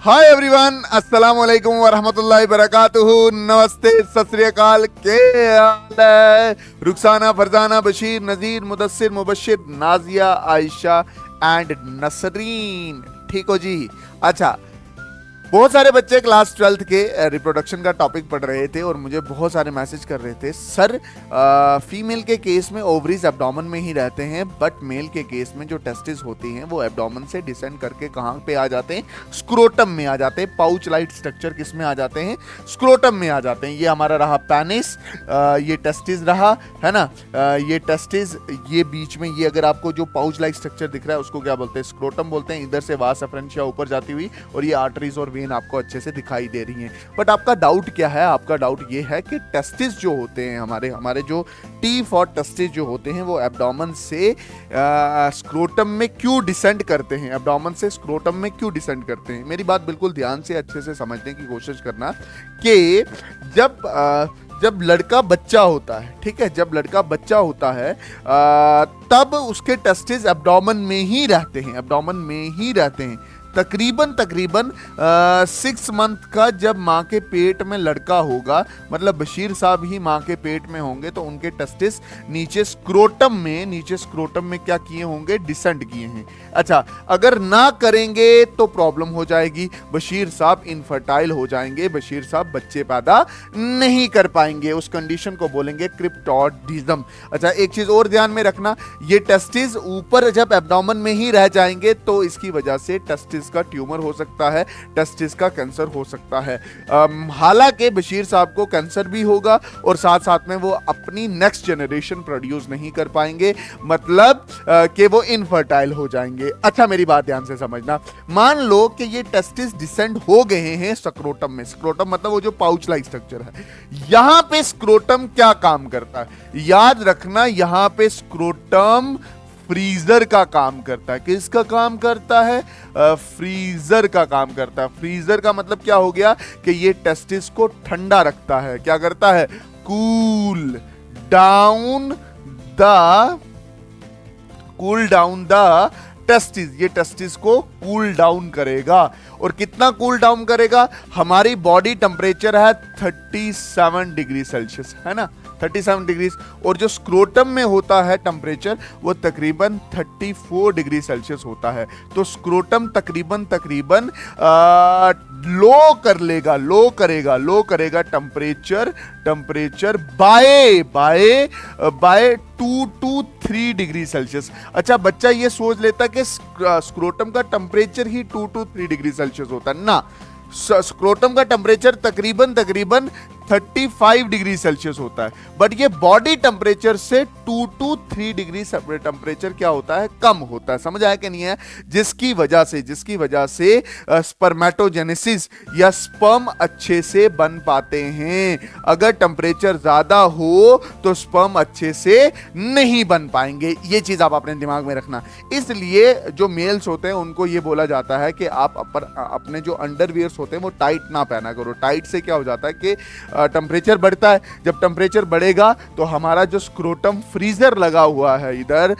Hi everyone, अस्सलाम वालेकुम वरहमतुल्लाहि वबरकातुहू। नमस्ते, सत श्री अकाल। के हाल है? रुखसाना, फरजाना, बशीर, नजीर, मुदस्सिर, मुबश्शिर, नाजिया, आयशा एंड नसरीन, ठीक हो जी? अच्छा, बहुत सारे बच्चे क्लास 12th के रिप्रोडक्शन का टॉपिक पढ़ रहे थे और मुझे बहुत सारे मैसेज कर रहे थे, सर फीमेल के केस में ओवरीज एब्डोमेन में ही रहते हैं, बट मेल के केस में जो टेस्टिस होती हैं वो एब्डोमेन से डिसेंड करके कहाँ पे आ जाते हैं? स्क्रोटम में आ जाते हैं। पाउच लाइट स्ट्रक्चर किस में आ जाते हैं? स्क्रोटम में आ जाते हैं। ये हमारा रहा पेनिस, ये टेस्टिस रहा, है ना? ये टेस्टिस, ये बीच में ये अगर आपको जो पाउच लाइट स्ट्रक्चर दिख रहा है उसको क्या बोलते हैं? स्क्रोटम बोलते हैं। इधर से वास एफरेंशिया ऊपर जाती हुई और ये आर्टरीज और आपको अच्छे से दिखाई दे रही हैं। बट आपका डाउट क्या है? आपका डाउट ये है कि टेस्टिस जो होते हैं हमारे जो टी फॉर टेस्टिस जो होते हैं वो एब्डोमेन से स्क्रोटम में क्यों डिसेंड करते हैं? एब्डोमेन से स्क्रोटम में क्यों डिसेंड करते हैं? मेरी बात बिल्कुल ध्यान से अच्छे से समझने की कोशिश करना कि जब लड़का बच्चा होता है, ठीक है, जब लड़का बच्चा होता है तब उसके टेस्टिस एब्डोमेन में ही रहते हैं, एब्डोमेन में ही रहते हैं। तकरीबन 6 मंथ का जब माँ के पेट में लड़का होगा, मतलब बशीर साहब ही माँ के पेट में होंगे, तो उनके टेस्टिस नीचे स्क्रोटम में क्या किए होंगे? डिसेंड किए हैं। अच्छा, अगर ना करेंगे तो प्रॉब्लम हो जाएगी, बशीर साहब इनफर्टाइल हो जाएंगे, बशीर साहब बच्चे पैदा नहीं कर पाएंगे। उस कंडीशन को बोलेंगे क्रिप्टोडिज्म। अच्छा, एक चीज और ध्यान में रखना, ये टेस्टिस ऊपर जब एब्डोमेन में ही रह जाएंगे तो इसकी वजह से टेस्टिस का ट्यूमर हो सकता है, टेस्टिस का कैंसर हो सकता है। हालांकि बशीर साहब को कैंसर भी होगा और साथ साथ में वो अपनी नेक्स्ट जनरेशन प्रोड्यूस नहीं कर पाएंगे, मतलब कि वो इनफर्टाइल हो जाएंगे। अच्छा, मेरी बात ध्यान से समझना, मान लो कि ये टेस्टिस डिसेंड हो गए हैं स्क्रोटम में। स्क्रोटम मतलब वो जो पाउच लाइक स्ट्रक्चर है। यहां पे स्क्रोटम क्या काम करता है? याद रखना, यहां पे स्क्रोटम फ्रीजर का काम करता है। किसका काम करता है? फ्रीजर का काम करता है। फ्रीजर का मतलब क्या हो गया कि ये टेस्टिस को ठंडा रखता है। क्या करता है? Cool down the testis. ये टेस्टिस को कूल डाउन करेगा। और कितना कूल डाउन करेगा? हमारी बॉडी टेम्परेचर है 37 डिग्री सेल्सियस, है ना, 37 डिग्री, और जो स्क्रोटम में होता है टेम्परेचर वो तकरीबन 34 डिग्री सेल्सियस होता है। तो स्क्रोटम तकरीबन लो करेगा temperature by 2 to 3 degree Celsius. अच्छा, बच्चा ये सोच लेता कि स्क्रोटम का temperature he 2 to 3 degree Celsius होता है ना। स्क्रोटम का टेम्परेचर तकरीबन 35 डिग्री सेल्सियस होता है, बट ये बॉडी टेम्परेचर से 2 to 3 डिग्री टेम्परेचर क्या होता है? कम होता है। समझ आया कि नहीं है? जिसकी वजह से स्पर्मेटोजेनेसिस या स्पर्म अच्छे से बन पाते हैं। अगर टेम्परेचर ज्यादा हो तो स्पर्म अच्छे से नहीं बन पाएंगे। ये चीज आप अपने दिमाग में रखना। इसलिए जो मेल्स होते हैं उनको ये बोला जाता है कि आप अपने जो अंडरवियर्स होते हैं वो टाइट ना पहना करो। टाइट से क्या हो जाता है कि टेम्परेचर बढ़ता है। जब टेम्परेचर बढ़ेगा तो हमारा जो स्क्रोटम फ्रीजर लगा हुआ है इधर,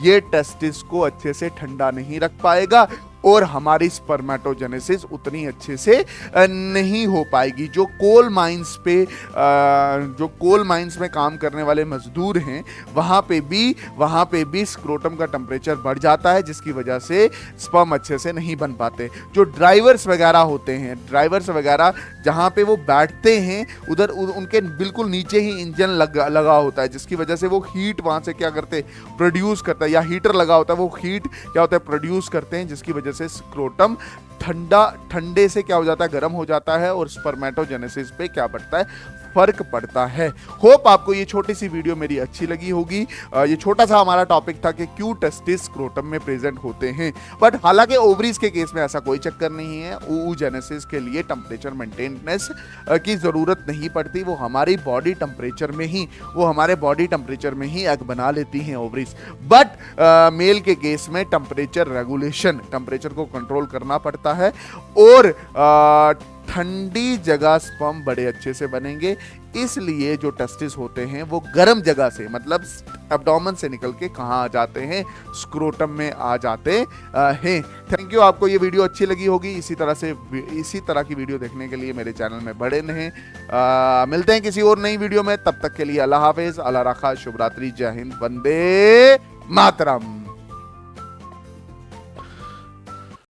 ये टेस्टिस को अच्छे से ठंडा नहीं रख पाएगा और हमारी स्पर्मेटोजेनेसिस उतनी अच्छे से नहीं हो पाएगी। जो कोल माइंस में काम करने वाले मजदूर हैं वहाँ पे भी स्क्रोटम का टेम्परेचर बढ़ जाता है, जिसकी वजह से स्पर्म अच्छे से नहीं बन पाते। जो ड्राइवर्स वगैरह जहाँ पे वो बैठते हैं उधर उनके बिल्कुल नीचे ही इंजन लगा होता है, जिसकी वजह से वो हीट वहाँ से क्या करते? प्रोड्यूस करता है, या हीटर लगा होता है, वो हीट क्या होता है? प्रोड्यूस करते हैं, जिसकी वजह से स्क्रोटम ठंडे से क्या हो जाता है? गर्म हो जाता है और स्पर्मेटोजेनेसिस पे क्या बढ़ता है? फर्क पड़ता है। होप आपको ये छोटी सी वीडियो मेरी अच्छी लगी होगी। ये छोटा सा हमारा टॉपिक था कि क्यों टेस्टिस स्क्रोटम में प्रेजेंट होते हैं। बट हालांकि ओवरीज के केस में ऐसा कोई चक्कर नहीं है। oogenesis के लिए टेम्परेचर मेंटेनेंस की जरूरत नहीं पड़ती। वो हमारे बॉडी टेम्परेचर में ही एग बना लेती हैं ओवरीज। बट मेल के केस में टेम्परेचर को कंट्रोल करना पड़ता है और ठंडी जगह स्पर्म बड़े अच्छे से बनेंगे, इसलिए जो टेस्टिस होते हैं वो गर्म जगह से, मतलब एब्डोमेन से निकल के कहाँ आ जाते हैं, स्क्रोटम में आ जाते हैं। Thank you. आपको ये वीडियो अच्छी लगी होगी। इसी तरह की वीडियो देखने के लिए मेरे चैनल में बड़े रहें। मिलते हैं किसी और नई वीडियो में, तब तक के लिए अल्लाह हाफिज, अल्लाह रखा, शुभ रात्रि, जय हिंद, वंदे मातरम।